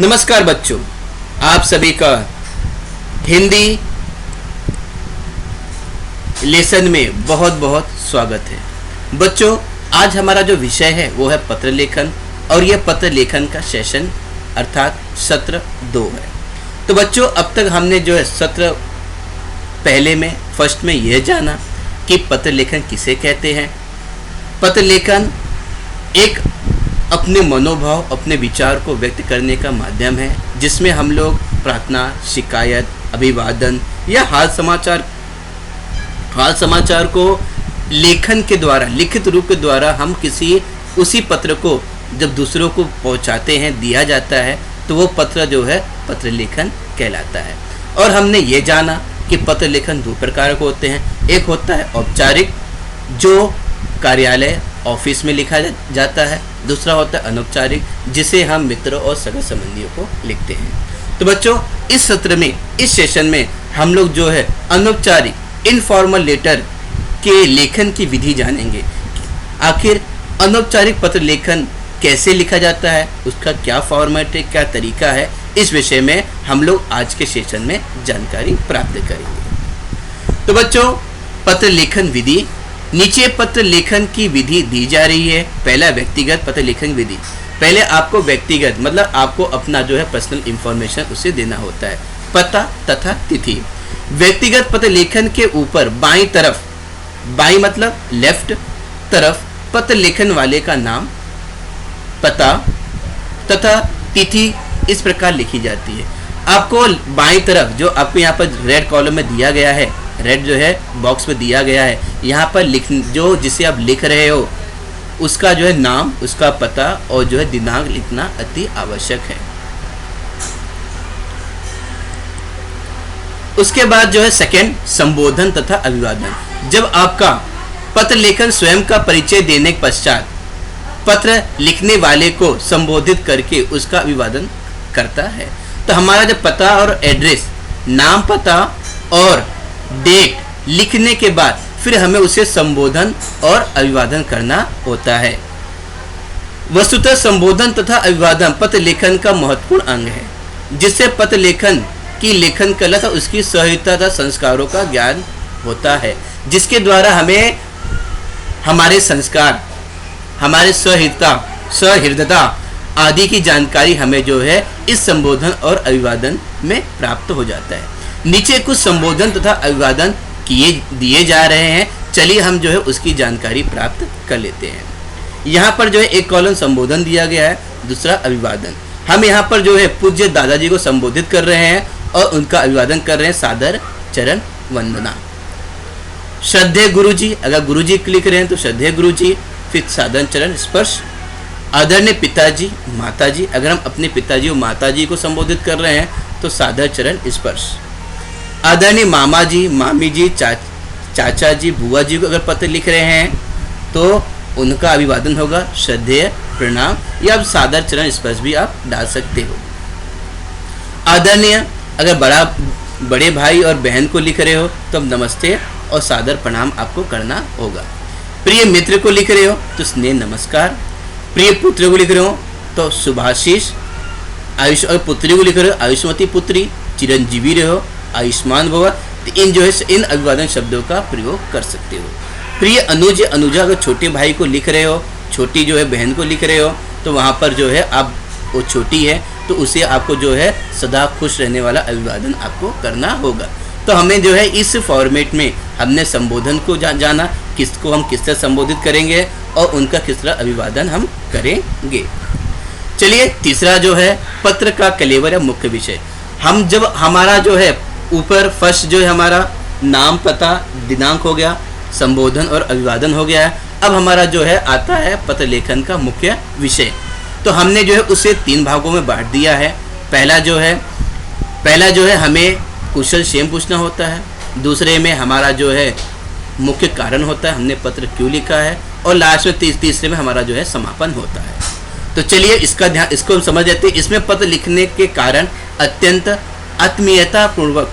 नमस्कार बच्चों, आप सभी का हिंदी लेसन में बहुत बहुत स्वागत है। बच्चों, आज हमारा जो विषय है वो है पत्र लेखन और यह पत्र लेखन का सेशन अर्थात सत्र 2 है। तो बच्चों, अब तक हमने जो है सत्र पहले में फर्स्ट में यह जाना कि पत्र लेखन किसे कहते हैं। पत्र लेखन एक अपने मनोभाव, अपने विचार को व्यक्त करने का माध्यम है जिसमें हम लोग प्रार्थना, शिकायत, अभिवादन या हाल समाचार को लेखन के द्वारा, लिखित रूप के द्वारा हम उसी पत्र को जब दूसरों को पहुंचाते हैं, दिया जाता है, तो वो पत्र जो है पत्र लेखन कहलाता है। और हमने ये जाना कि पत्र लेखन 2 प्रकार के होते हैं। एक होता है औपचारिक, जो कार्यालय ऑफिस में लिखा जाता है। दूसरा होता है अनौपचारिक, जिसे हम मित्रों और सगे संबंधियों को लिखते हैं। तो बच्चों, इस सत्र में, इस सेशन में हम लोग जो है अनौपचारिक इनफॉर्मल लेटर के लेखन की विधि जानेंगे। आखिर अनौपचारिक पत्र लेखन कैसे लिखा जाता है, उसका क्या फॉर्मेट है, क्या तरीका है, इस विषय में हम लोग आज के सेशन में जानकारी प्राप्त करेंगे। तो बच्चों, पत्र लेखन विधि, नीचे पत्र लेखन की विधि दी जा रही है। पहला व्यक्तिगत पत्र लेखन विधि। पहले आपको व्यक्तिगत मतलब आपको अपना जो है पर्सनल इंफॉर्मेशन उसे देना होता है, पता तथा तिथि। व्यक्तिगत पत्र लेखन के ऊपर बाईं तरफ, बाईं मतलब लेफ्ट तरफ, पत्र लेखन वाले का नाम, पता तथा तिथि इस प्रकार लिखी जाती है। आपको बाईं तरफ जो आपको यहाँ पर रेड कॉलम में दिया गया है, रेड जो है बॉक्स में दिया गया है, यहाँ पर जो जिसे आप लिख रहे हो उसका जो है नाम, उसका पता और जो है दिनांक लिखना अति आवश्यक है। उसके बाद जो है सेकंड, संबोधन तथा अभिवादन। जब आपका पत्र लेखन स्वयं का परिचय देने के पश्चात पत्र लिखने वाले को संबोधित करके उसका अभिवादन करता है। तो हमारा जब पता और एड्रेस, नाम, पता और डेट लिखने के बाद फिर हमें उसे संबोधन और अभिवादन करना होता है। वस्तुतः संबोधन तथा अभिवादन पत्र लेखन का महत्वपूर्ण अंग है, जिससे पत्र लेखन की लेखन कला तथा उसकी सहजता तथा संस्कारों का ज्ञान होता है, जिसके द्वारा हमें हमारे संस्कार, हमारे सहृदयता आदि की जानकारी हमें जो है इस संबोधन और अभिवादन में प्राप्त हो जाता है। नीचे कुछ संबोधन तथा अभिवादन दिए जा रहे हैं, चलिए हम जो है उसकी जानकारी प्राप्त कर लेते हैं। यहाँ पर जो है एक कॉलम संबोधन दिया गया है, दूसरा अभिवादन। हम यहाँ पर जो है पूज्य दादाजी को संबोधित कर रहे हैं और उनका अभिवादन कर रहे हैं, सादर चरण वंदना। श्रद्धेय गुरुजी, अगर गुरुजी लिख रहे हैं तो श्रद्धेय गुरुजी, फिर सादर चरण स्पर्श। आदरणीय पिताजी, माताजी, अगर हम अपने पिताजी और माताजी को संबोधित कर रहे हैं तो सादर चरण स्पर्श। आदरणीय मामा जी, मामी जी, चाचा जी, बुआ जी को अगर पत्र लिख रहे हैं तो उनका अभिवादन होगा श्रद्धेय प्रणाम, या आप सादर चरण स्पर्श भी आप डाल सकते हो। आदरणीय, अगर बड़े भाई और बहन को लिख रहे हो तो अब नमस्ते और सादर प्रणाम आपको करना होगा। प्रिय मित्र को लिख रहे हो तो स्नेह नमस्कार। प्रिय पुत्र को लिख रहे हो तो शुभाशीष। आयुष, और पुत्री को लिख रहे हो आयुष्मती पुत्री, चिरंजीवी रहो, आयुष्मान भव। इन जो है इन अभिवादन शब्दों का प्रयोग कर सकते हो। प्रिय अनुज, अनुजा, अगर छोटे भाई को लिख रहे हो, छोटी जो है बहन को लिख रहे हो तो वहाँ पर जो है आप, वो छोटी है तो उसे आपको जो है सदा खुश रहने वाला अभिवादन आपको करना होगा। तो हमें जो है इस फॉर्मेट में हमने संबोधन को जाना, किसको हम किस तरह संबोधित करेंगे और उनका किस तरह अभिवादन हम करेंगे। चलिए, तीसरा जो है पत्र का कलेवर या मुख्य विषय। हम जब हमारा जो है ऊपर फर्स्ट जो है हमारा नाम, पता, दिनांक हो गया, संबोधन और अभिवादन हो गया है। अब हमारा जो है आता है पत्र लेखन का मुख्य विषय। तो हमने जो है उसे 3 भागों में बांट दिया है। पहला जो है हमें कुशल क्षेम पूछना होता है। दूसरे में हमारा जो है मुख्य कारण होता है, हमने पत्र क्यों लिखा है। और लास्ट में तीसरे में हमारा जो है समापन होता है। तो चलिए इसको हम समझ लेते हैं। इसमें पत्र लिखने के कारण अत्यंत आत्मीयता पूर्वक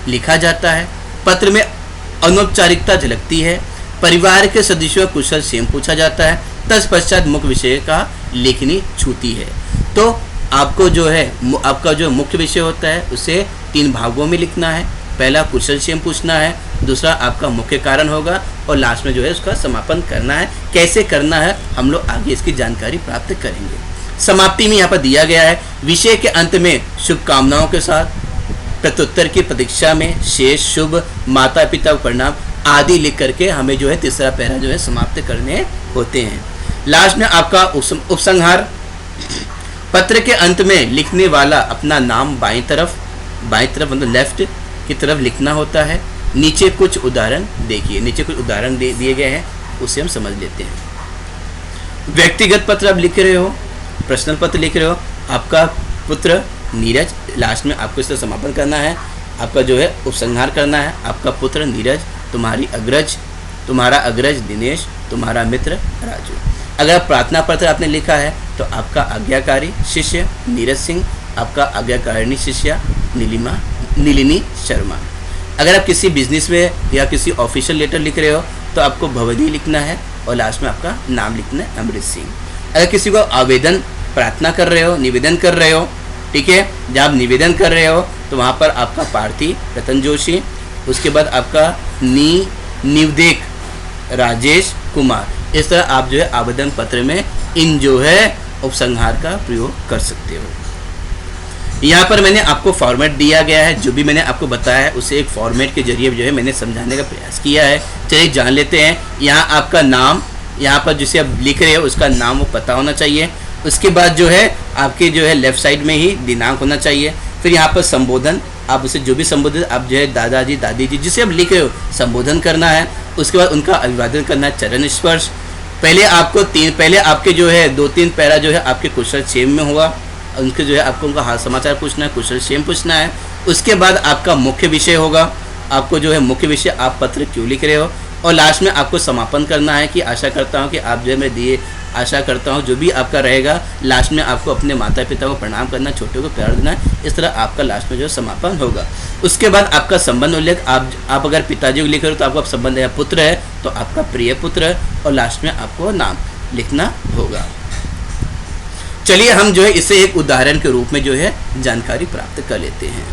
लिखा जाता है। पत्र में अनौपचारिकता झलकती है। परिवार के सदस्यों का कुशल क्षेम पूछा जाता है। तत्पश्चात मुख्य विषय का लेखनी छूती है। तो आपको जो है आपका जो मुख्य विषय होता है उसे 3 भागों में लिखना है। पहला कुशल क्षेम पूछना है, दूसरा आपका मुख्य कारण होगा और लास्ट में जो है उसका समापन करना है। कैसे करना है हम लोग आगे इसकी जानकारी प्राप्त करेंगे। समाप्ति में यहाँ पर दिया गया है, विषय के अंत में शुभकामनाओं के साथ प्रत्युत्तर की प्रतीक्षा में शेष शुभ माता पिता को प्रणाम आदि लिख करके हमें जो है तीसरा पैरा जो है समाप्त करने होते हैं। लास्ट में आपका उपसंहार, पत्र के अंत में लिखने वाला अपना नाम बाईं तरफ मतलब लेफ्ट की तरफ लिखना होता है। नीचे कुछ उदाहरण देखिए, नीचे कुछ उदाहरण दिए गए हैं, उसे हम समझ लेते हैं। व्यक्तिगत पत्र आप लिख रहे हो, पर्सनल पत्र लिख रहे हो, आपका पुत्र नीरज, लास्ट में आपको इसका समापन करना है, आपका जो है उपसंहार करना है। आपका पुत्र नीरज, तुम्हारा अग्रज दिनेश, तुम्हारा मित्र राजू। अगर प्रार्थना पत्र आपने लिखा है तो आपका आज्ञाकारी शिष्य नीरज सिंह, आपका आज्ञाकारिणी शिष्या नीलिनी शर्मा। अगर आप किसी बिजनेस में या किसी ऑफिशियल लेटर लिख रहे हो तो आपको भवदी लिखना है और लास्ट में आपका नाम लिखना है अमृत सिंह। अगर किसी को आवेदन प्रार्थना कर रहे हो, निवेदन कर रहे हो, ठीक है, जब आप निवेदन कर रहे हो तो वहाँ पर आपका पार्थी रतन जोशी, उसके बाद आपका निवदेक राजेश कुमार। इस तरह आप जो है आवेदन पत्र में इन जो है उपसंहार का प्रयोग कर सकते हो। यहाँ पर मैंने आपको फॉर्मेट दिया गया है, जो भी मैंने आपको बताया है उसे एक फॉर्मेट के जरिए जो है मैंने समझाने का प्रयास किया है। चलिए जान लेते हैं। यहाँ आपका नाम, यहाँ पर जिसे आप लिख रहे हो उसका नाम वो पता होना चाहिए। उसके बाद जो है आपके जो है लेफ्ट साइड में ही दिनांक होना चाहिए। फिर यहाँ पर संबोधन, आप उसे जो भी संबोधित आप जो है दादाजी दादी जी जिसे आप लिख रहे हो संबोधन करना है। उसके बाद उनका अभिवादन करना है, चरण स्पर्श। पहले आपके जो है 2-3 पैरा जो है आपके कुशल क्षेम में हुआ, उनके जो है आपको उनका हाल समाचार पूछना है, कुशल क्षेम पूछना है। उसके बाद आपका मुख्य विषय होगा, आपको जो है मुख्य विषय आप पत्र क्यों लिख रहे हो, और लास्ट में आपको समापन करना है कि आशा करता हूँ कि आप जो है मैं दिए आशा करता हूँ जो भी आपका रहेगा लास्ट में आपको अपने माता पिता को प्रणाम करना, छोटे को प्यार देना है। इस तरह आपका लास्ट में जो समापन होगा। उसके बाद आपका संबंध उल्लेख, आप अगर पिताजी को लिख रहे हो तो आपका संबंध है पुत्र है तो आपका प्रिय पुत्र, और लास्ट में आपको नाम लिखना होगा। चलिए हम जो है इसे एक उदाहरण के रूप में जो है जानकारी प्राप्त कर लेते हैं।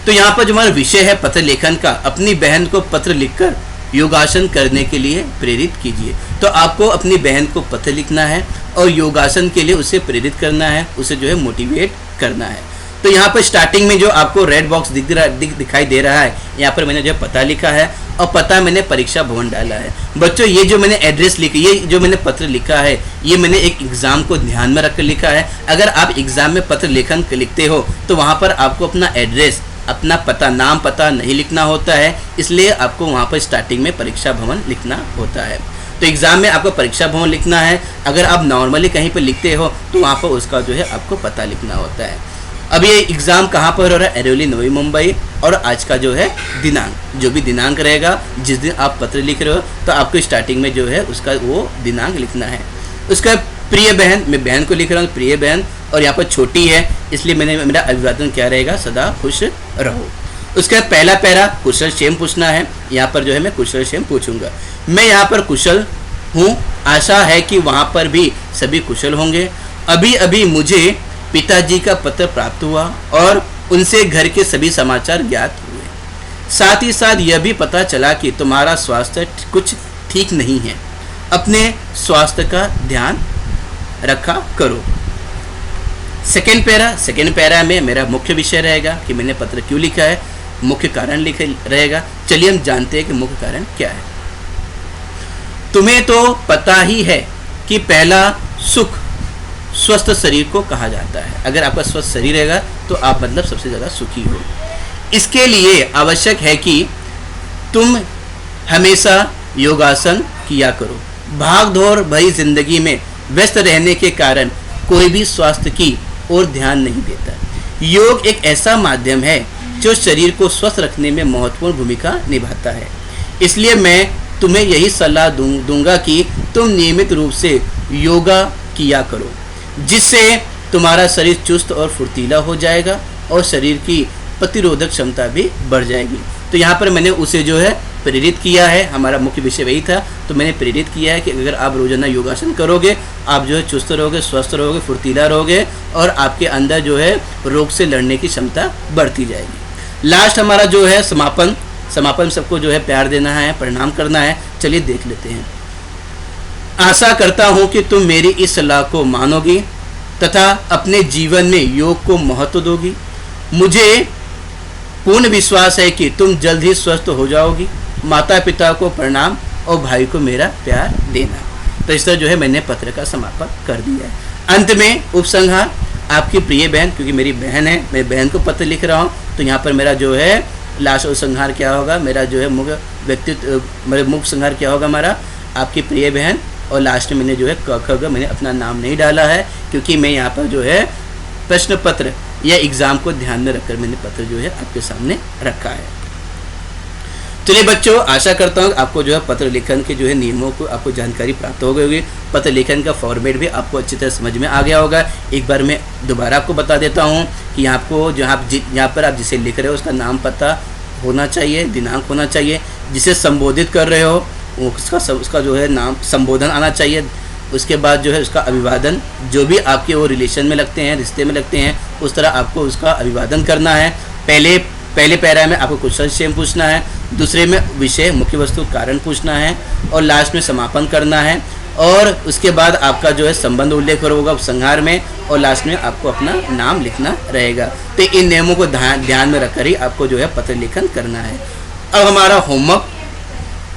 तो यहाँ पर जो हमारा विषय है पत्र लेखन का, अपनी बहन को पत्र लिखकर योगासन करने के लिए प्रेरित कीजिए। तो आपको अपनी बहन को पत्र लिखना है और योगासन के लिए उसे प्रेरित करना है, उसे जो है मोटिवेट करना है। तो यहाँ पर स्टार्टिंग में जो आपको रेड बॉक्स दिखाई दे रहा है, यहाँ पर मैंने जो है पता लिखा है और पता मैंने परीक्षा भवन डाला है। बच्चों ये जो मैंने एड्रेस लिखी, ये जो मैंने पत्र लिखा है, ये मैंने एक एग्जाम को ध्यान में रखकर लिखा है। अगर आप एग्जाम में पत्र लेखन लिखते हो तो वहाँ पर आपको अपना एड्रेस, अपना पता, नाम पता नहीं लिखना होता है, इसलिए आपको वहाँ पर स्टार्टिंग में परीक्षा भवन लिखना होता है। तो एग्जाम में आपको परीक्षा भवन लिखना है। अगर आप नॉर्मली कहीं पर लिखते हो तो वहाँ पर उसका जो है आपको पता लिखना होता है। अब ये एग्जाम कहाँ पर हो रहा है? एरोली नवी मुंबई, और आज का जो है दिनांक, जो भी दिनांक रहेगा जिस दिन आप पत्र लिख रहे हो तो आपको स्टार्टिंग में जो है उसका वो दिनांक लिखना है। उसका प्रिय बहन, मैं बहन को लिख रहा हूँ प्रिय बहन, और यहाँ पर छोटी है इसलिए मेरा अभिवादन क्या रहेगा? सदा खुश रहो। उसका पहला पैरा कुशल क्षेम पूछना है, यहाँ पर जो है मैं कुशल क्षेम पूछूंगा। मैं यहाँ पर कुशल हूँ, आशा है कि वहाँ पर भी सभी कुशल होंगे। अभी अभी मुझे पिताजी का पत्र प्राप्त हुआ और उनसे घर के सभी समाचार ज्ञात हुए। साथ ही साथ यह भी पता चला कि तुम्हारा स्वास्थ्य कुछ ठीक नहीं है, अपने स्वास्थ्य का ध्यान रखा करो। सेकेंड पैरा में मेरा मुख्य विषय रहेगा कि मैंने पत्र क्यों लिखा है, मुख्य कारण लिखा रहेगा। चलिए हम जानते हैं कि मुख्य कारण क्या है। तुम्हें तो पता ही है कि पहला सुख स्वस्थ शरीर को कहा जाता है। अगर आपका स्वस्थ शरीर रहेगा तो आप मतलब सबसे ज़्यादा सुखी हो। इसके लिए आवश्यक है कि तुम हमेशा योगासन किया करो। भाग दौड़ भरी जिंदगी में व्यस्त रहने के कारण कोई भी स्वास्थ्य की ओर ध्यान नहीं देता। योग एक ऐसा माध्यम है जो शरीर को स्वस्थ रखने में महत्वपूर्ण भूमिका निभाता है। इसलिए मैं तुम्हें यही सलाह दूंगा कि तुम नियमित रूप से योगा किया करो, जिससे तुम्हारा शरीर चुस्त और फुर्तीला हो जाएगा और शरीर की प्रतिरोधक क्षमता भी बढ़ जाएगी। तो यहाँ पर मैंने उसे जो है प्रेरित किया है, हमारा मुख्य विषय वही था, तो मैंने प्रेरित किया है कि अगर आप रोजाना योगासन करोगे आप जो है चुस्त रहोगे, स्वस्थ रहोगे, फुर्तीला रहोगे और आपके अंदर जो है रोग से लड़ने की क्षमता बढ़ती जाएगी। लास्ट हमारा जो है समापन सबको जो है प्यार देना है, प्रणाम करना है। चलिए देख लेते हैं। आशा करता हूँ कि तुम मेरी इस सलाह को मानोगी तथा अपने जीवन में योग को महत्व दोगी। मुझे पूर्ण विश्वास है कि तुम जल्द ही स्वस्थ हो जाओगी। माता पिता को प्रणाम और भाई को मेरा प्यार देना। तो इस तरह जो है मैंने पत्र का समापन कर दिया है। अंत में उपसंहार, आपकी प्रिय बहन, क्योंकि मेरी बहन है, मैं बहन को पत्र लिख रहा हूँ, तो यहाँ पर मेरा जो है लास्ट उपसंहार क्या होगा, मेरा जो है मुख्य व्यक्तित्व, मेरे मुख्य उपसंहार क्या होगा हमारा, आपकी प्रिय बहन। और लास्ट में मैंने जो है क ख ग मैंने अपना नाम नहीं डाला है, क्योंकि मैं यहाँ पर जो है प्रश्न पत्र या एग्ज़ाम को ध्यान में रखकर मैंने पत्र जो है आपके सामने रखा है। चलिए बच्चों, आशा करता हूँ आपको जो है पत्र लेखन के जो है नियमों को आपको जानकारी प्राप्त हो गई होगी। पत्र लेखन का फॉर्मेट भी आपको अच्छी तरह समझ में आ गया होगा। एक बार मैं दोबारा आपको बता देता हूँ कि आपको यहाँ पर आप जिसे लिख रहे हो उसका नाम पता होना चाहिए, दिनांक होना चाहिए, जिसे संबोधित कर रहे हो उसका जो है नाम संबोधन आना चाहिए। उसके बाद जो है उसका अभिवादन, जो भी आपके वो रिलेशन में लगते हैं, रिश्ते में लगते हैं, उस तरह आपको उसका अभिवादन करना है। पहले पैरा में आपको क्वेश्चन सेम पूछना है, दूसरे में विषय, मुख्य वस्तु, कारण पूछना है और लास्ट में समापन करना है। और उसके बाद आपका जो है संबंध उल्लेख होगा उपसंहार में और लास्ट में आपको अपना नाम लिखना रहेगा। तो इन नियमों को ध्यान में रखकर ही आपको जो है पत्र लेखन करना है। अब हमारा होमवर्क,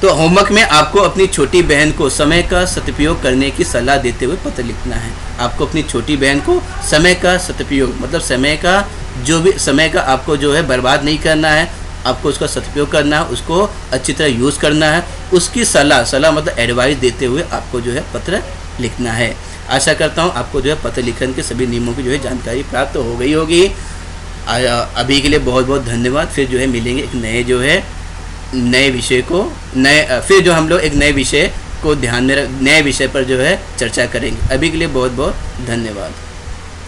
तो होमवर्क में आपको अपनी छोटी बहन को समय का सदुपयोग करने की सलाह देते हुए पत्र लिखना है। आपको अपनी छोटी बहन को समय का सदुपयोग मतलब समय का आपको जो है बर्बाद नहीं करना है, आपको उसका सदुपयोग करना है, उसको अच्छी तरह यूज़ करना है। उसकी सलाह मतलब एडवाइस देते हुए आपको जो है पत्र लिखना है। आशा करता हूँ आपको जो है पत्र लिखन के सभी नियमों की जो है जानकारी प्राप्त हो गई होगी। अभी के लिए बहुत बहुत धन्यवाद। फिर जो है मिलेंगे एक नए विषय को फिर जो हम लोग एक नए विषय को ध्यान में नए विषय पर जो है चर्चा करेंगे। अभी के लिए बहुत बहुत धन्यवाद।